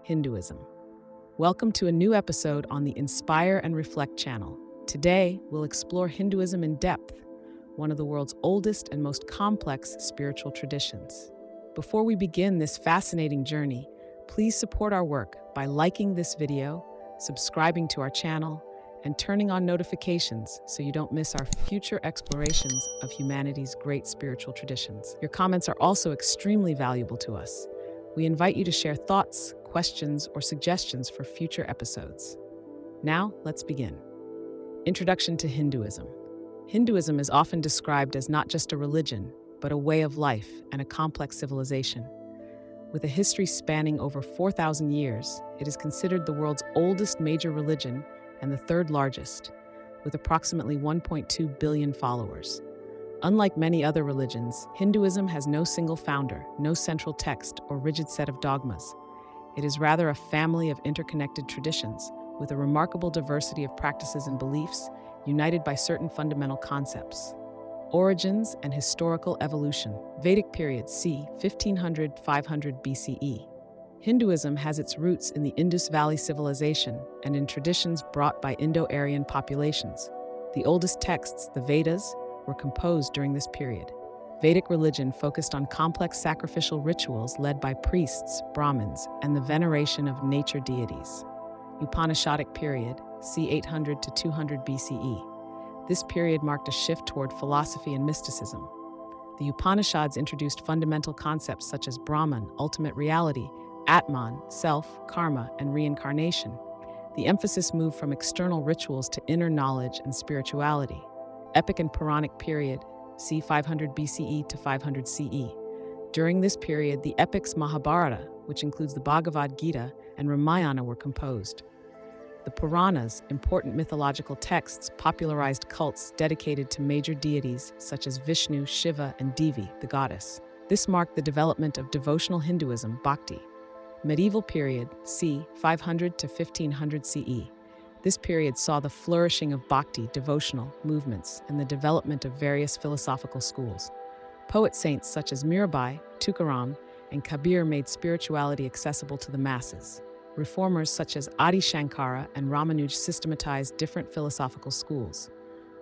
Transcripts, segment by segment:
Hinduism. Welcome to a new episode on the Inspire and Reflect channel. Today, we'll explore Hinduism in depth, one of the world's oldest and most complex spiritual traditions. Before we begin this fascinating journey, please support our work by liking this video, subscribing to our channel, and turning on notifications so you don't miss our future explorations of humanity's great spiritual traditions. Your comments are also extremely valuable to us. We invite you to share thoughts, questions, or suggestions for future episodes. Now, let's begin. Introduction to Hinduism. Hinduism is often described as not just a religion, but a way of life and a complex civilization. With a history spanning over 4,000 years, it is considered the world's oldest major religion and the third largest, with approximately 1.2 billion followers. Unlike many other religions, Hinduism has no single founder, no central text, or rigid set of dogmas. It is rather a family of interconnected traditions, with a remarkable diversity of practices and beliefs, united by certain fundamental concepts. Origins and historical evolution. Vedic period c. 1500–500 BCE. Hinduism has its roots in the Indus Valley civilization and in traditions brought by Indo-Aryan populations. The oldest texts, the Vedas, were composed during this period. Vedic religion focused on complex sacrificial rituals led by priests, Brahmins, and the veneration of nature deities. Upanishadic period, c. 800–200 BCE. This period marked a shift toward philosophy and mysticism. The Upanishads introduced fundamental concepts such as Brahman, ultimate reality, Atman, self, karma, and reincarnation. The emphasis moved from external rituals to inner knowledge and spirituality. Epic and Puranic period, c. 500 BCE to 500 CE. During this period, the epics Mahabharata, which includes the Bhagavad Gita, and Ramayana were composed. The Puranas, important mythological texts, popularized cults dedicated to major deities such as Vishnu, Shiva, and Devi, the goddess. This marked the development of devotional Hinduism, bhakti. Medieval period, c. 500 to 1500 CE. This period saw the flourishing of bhakti, devotional movements, and the development of various philosophical schools. Poet saints such as Mirabai, Tukaram, and Kabir made spirituality accessible to the masses. Reformers such as Adi Shankara and Ramanuj systematized different philosophical schools.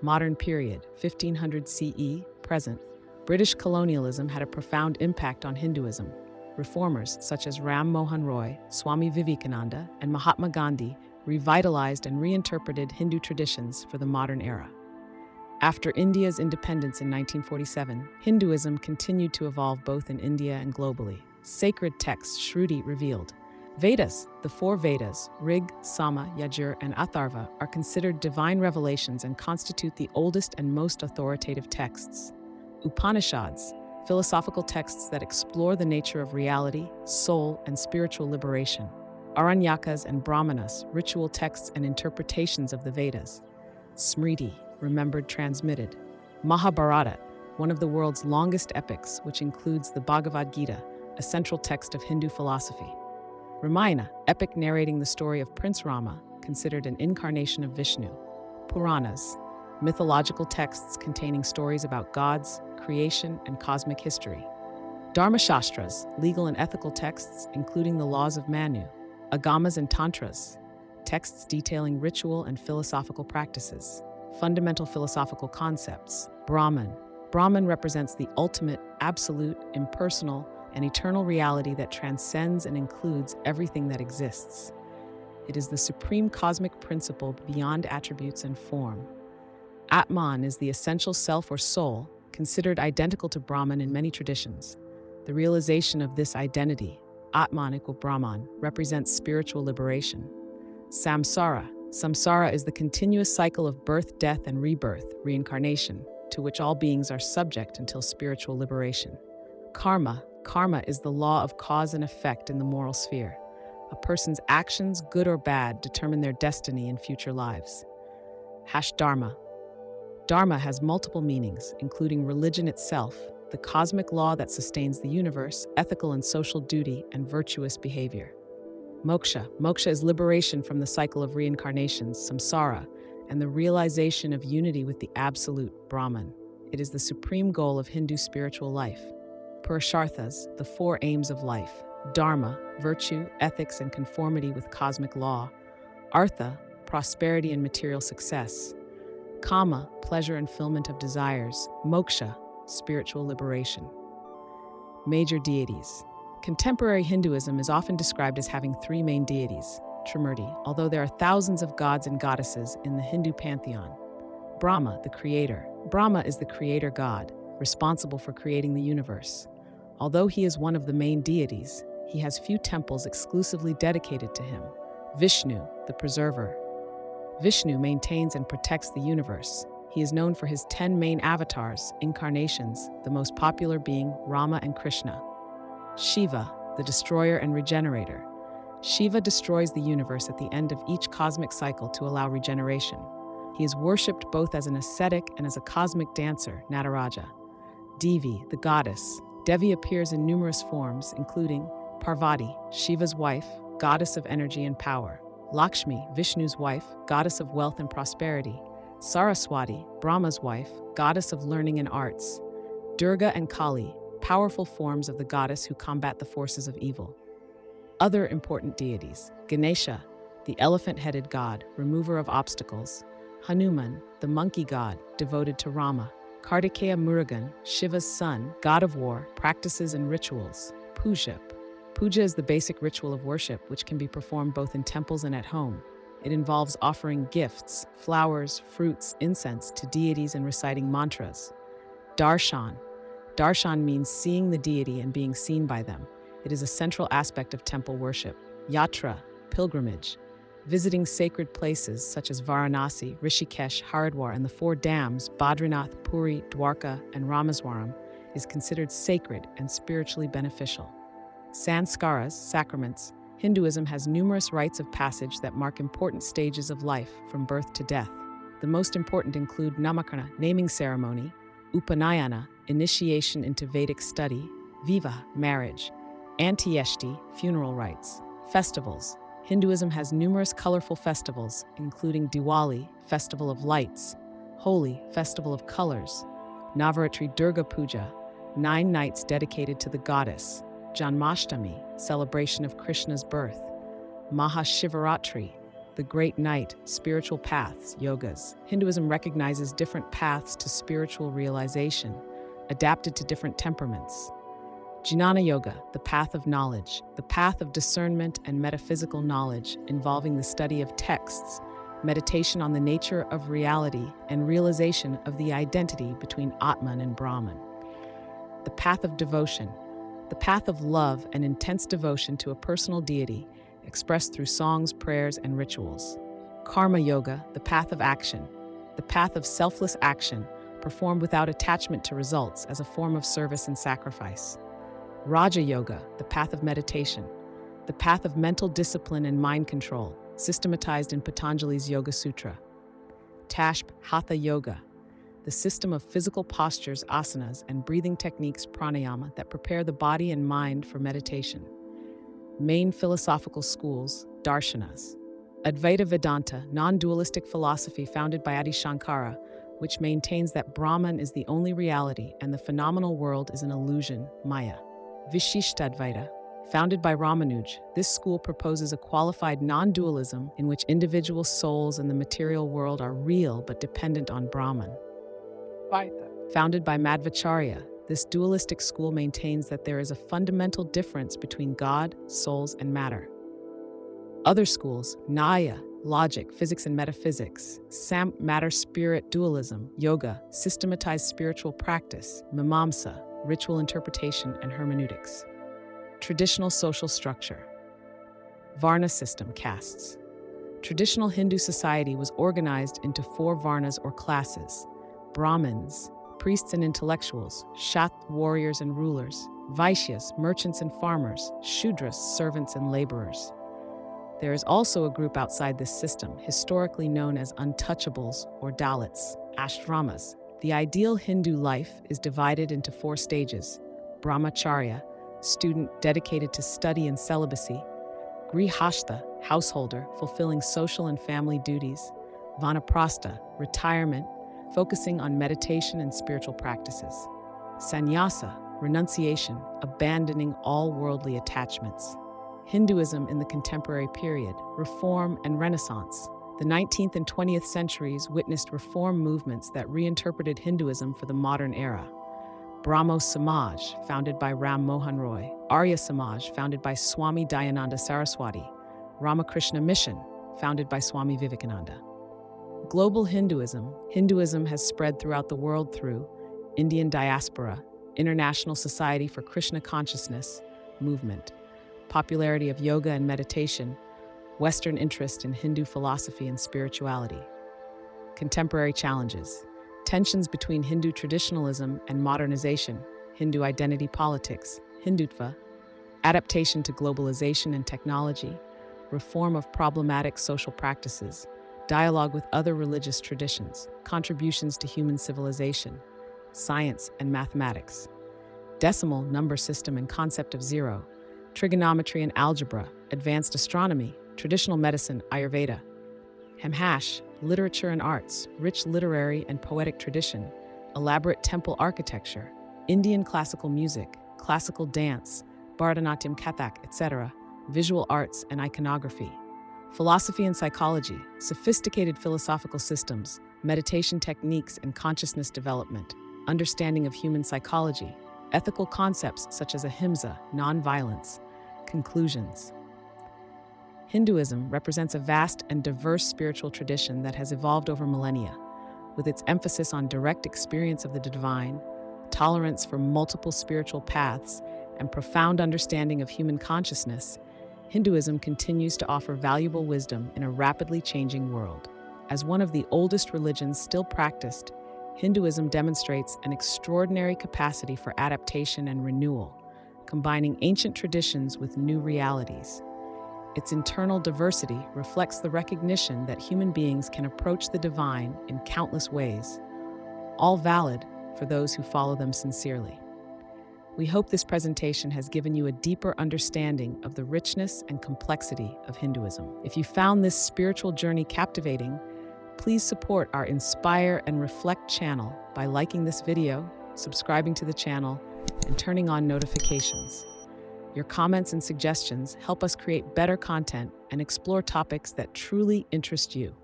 Modern period, 1500 CE, present. British colonialism had a profound impact on Hinduism. Reformers such as Ram Mohan Roy, Swami Vivekananda, and Mahatma Gandhi revitalized and reinterpreted Hindu traditions for the modern era. After India's independence in 1947, Hinduism continued to evolve both in India and globally. Sacred texts Shruti revealed. Vedas, the four Vedas, Rig, Sama, Yajur, and Atharva, are considered divine revelations and constitute the oldest and most authoritative texts. Upanishads, philosophical texts that explore the nature of reality, soul, and spiritual liberation. Aranyakas and Brahmanas, ritual texts and interpretations of the Vedas. Smriti, remembered, transmitted. Mahabharata, one of the world's longest epics, which includes the Bhagavad Gita, a central text of Hindu philosophy. Ramayana, epic narrating the story of Prince Rama, considered an incarnation of Vishnu. Puranas, mythological texts containing stories about gods, creation, and cosmic history. Dharmashastras, legal and ethical texts including the laws of Manu. Agamas and Tantras, texts detailing ritual and philosophical practices. Fundamental philosophical concepts. Brahman. Brahman represents the ultimate, absolute, impersonal, and eternal reality that transcends and includes everything that exists. It is the supreme cosmic principle beyond attributes and form. Atman is the essential self or soul, considered identical to Brahman in many traditions. The realization of this identity, Atman equal Brahman, represents spiritual liberation. Samsara. Samsara is the continuous cycle of birth, death, and rebirth, reincarnation, to which all beings are subject until spiritual liberation. Karma. Karma is the law of cause and effect in the moral sphere. A person's actions, good or bad, determine their destiny in future lives. Dharma. Dharma has multiple meanings, including religion itself, the cosmic law that sustains the universe, ethical and social duty, and virtuous behavior. Moksha. Moksha is liberation from the cycle of reincarnations, samsara, and the realization of unity with the absolute, Brahman. It is the supreme goal of Hindu spiritual life. Purusharthas, the four aims of life. Dharma, virtue, ethics, and conformity with cosmic law. Artha, prosperity and material success. Kama, pleasure and fulfillment of desires. Moksha, spiritual liberation. Major deities. Contemporary Hinduism is often described as having three main deities, Trimurti, although there are thousands of gods and goddesses in the Hindu pantheon. Brahma, the creator. Brahma is the creator god, responsible for creating the universe. Although he is one of the main deities, he has few temples exclusively dedicated to him. Vishnu, the preserver. Vishnu maintains and protects the universe. He is known for his 10 main avatars, incarnations, the most popular being Rama and Krishna. Shiva, the destroyer and regenerator. Shiva destroys the universe at the end of each cosmic cycle to allow regeneration. He is worshipped both as an ascetic and as a cosmic dancer, Nataraja. Devi, the goddess. Devi appears in numerous forms, including Parvati, Shiva's wife, goddess of energy and power. Lakshmi, Vishnu's wife, goddess of wealth and prosperity. Saraswati, Brahma's wife, goddess of learning and arts. Durga and Kali, powerful forms of the goddess who combat the forces of evil. Other important deities. Ganesha, the elephant-headed god, remover of obstacles. Hanuman, the monkey god, devoted to Rama. Kartikeya Murugan, Shiva's son, god of war, practices and rituals. Puja. Puja is the basic ritual of worship which can be performed both in temples and at home. It involves offering gifts, flowers, fruits, incense to deities and reciting mantras. Darshan. Darshan means seeing the deity and being seen by them. It is a central aspect of temple worship. Yatra, pilgrimage. Visiting sacred places such as Varanasi, Rishikesh, Haridwar, and the four dams, Badrinath, Puri, Dwarka, and Rameswaram, is considered sacred and spiritually beneficial. Sanskaras, sacraments. Hinduism has numerous rites of passage that mark important stages of life, from birth to death. The most important include Namakarna, naming ceremony, Upanayana, initiation into Vedic study, Vivaha, marriage, Antyeshti, funeral rites. Festivals. Hinduism has numerous colorful festivals, including Diwali, Festival of Lights, Holi, Festival of Colors, Navaratri Durga Puja, 9 nights dedicated to the goddess, Janmashtami, celebration of Krishna's birth, Mahashivaratri, the great night, spiritual paths, yogas. Hinduism recognizes different paths to spiritual realization, adapted to different temperaments. Jnana Yoga, the path of knowledge, the path of discernment and metaphysical knowledge, involving the study of texts, meditation on the nature of reality, and realization of the identity between Atman and Brahman. The path of devotion, the path of love and intense devotion to a personal deity, expressed through songs, prayers, and rituals. Karma Yoga, the path of action, the path of selfless action, performed without attachment to results as a form of service and sacrifice. Raja Yoga, the path of meditation, the path of mental discipline and mind control, systematized in Patanjali's Yoga Sutra. Tashp Hatha Yoga, the system of physical postures, asanas, and breathing techniques, pranayama, that prepare the body and mind for meditation. Main philosophical schools, darshanas. Advaita Vedanta, non-dualistic philosophy founded by Adi Shankara, which maintains that Brahman is the only reality and the phenomenal world is an illusion, Maya. Vishishtadvaita, founded by Ramanuj, this school proposes a qualified non-dualism in which individual souls and the material world are real but dependent on Brahman. Vaita, founded by Madhvacharya, this dualistic school maintains that there is a fundamental difference between God, souls, and matter. Other schools, Nyaya, logic, physics and metaphysics, Samp, matter-spirit dualism, yoga, systematized spiritual practice, Mimamsa, ritual interpretation and hermeneutics. Traditional social structure. Varna system, castes. Traditional Hindu society was organized into 4 varnas or classes: Brahmins, priests and intellectuals; Kshatriya, warriors and rulers; Vaishyas, merchants and farmers; Shudras, servants and laborers. There is also a group outside this system, historically known as untouchables or Dalits, ashramas. The ideal Hindu life is divided into 4 stages: brahmacharya, student dedicated to study and celibacy; grihastha, householder, fulfilling social and family duties; vanaprastha, retirement, focusing on meditation and spiritual practices; sannyasa, renunciation, abandoning all worldly attachments. Hinduism in the contemporary period, reform and renaissance. The 19th and 20th centuries witnessed reform movements that reinterpreted Hinduism for the modern era. Brahmo Samaj, founded by Ram Mohan Roy, Arya Samaj, founded by Swami Dayananda Saraswati, Ramakrishna Mission, founded by Swami Vivekananda. Global Hinduism. Hinduism has spread throughout the world through Indian diaspora, International Society for Krishna Consciousness movement, popularity of yoga and meditation, Western interest in Hindu philosophy and spirituality. Contemporary challenges. Tensions between Hindu traditionalism and modernization, Hindu identity politics, Hindutva, adaptation to globalization and technology, reform of problematic social practices, dialogue with other religious traditions, contributions to human civilization, science and mathematics, decimal number system and concept of zero, trigonometry and algebra, advanced astronomy, traditional medicine, Ayurveda, Hamhash, literature and arts, rich literary and poetic tradition, elaborate temple architecture, Indian classical music, classical dance, Bharatanatyam, Kathak, etc., visual arts and iconography, philosophy and psychology, sophisticated philosophical systems, meditation techniques and consciousness development, understanding of human psychology, ethical concepts such as ahimsa, non-violence. Conclusions. Hinduism represents a vast and diverse spiritual tradition that has evolved over millennia, with its emphasis on direct experience of the divine, tolerance for multiple spiritual paths, and profound understanding of human consciousness. Hinduism continues to offer valuable wisdom in a rapidly changing world. As one of the oldest religions still practiced, Hinduism demonstrates an extraordinary capacity for adaptation and renewal, combining ancient traditions with new realities. Its internal diversity reflects the recognition that human beings can approach the divine in countless ways, all valid for those who follow them sincerely. We hope this presentation has given you a deeper understanding of the richness and complexity of Hinduism. If you found this spiritual journey captivating, please support our Inspire and Reflect channel by liking this video, subscribing to the channel, and turning on notifications. Your comments and suggestions help us create better content and explore topics that truly interest you.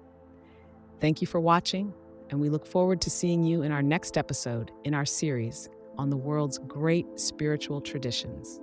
Thank you for watching, and we look forward to seeing you in our next episode in our series on the world's great spiritual traditions.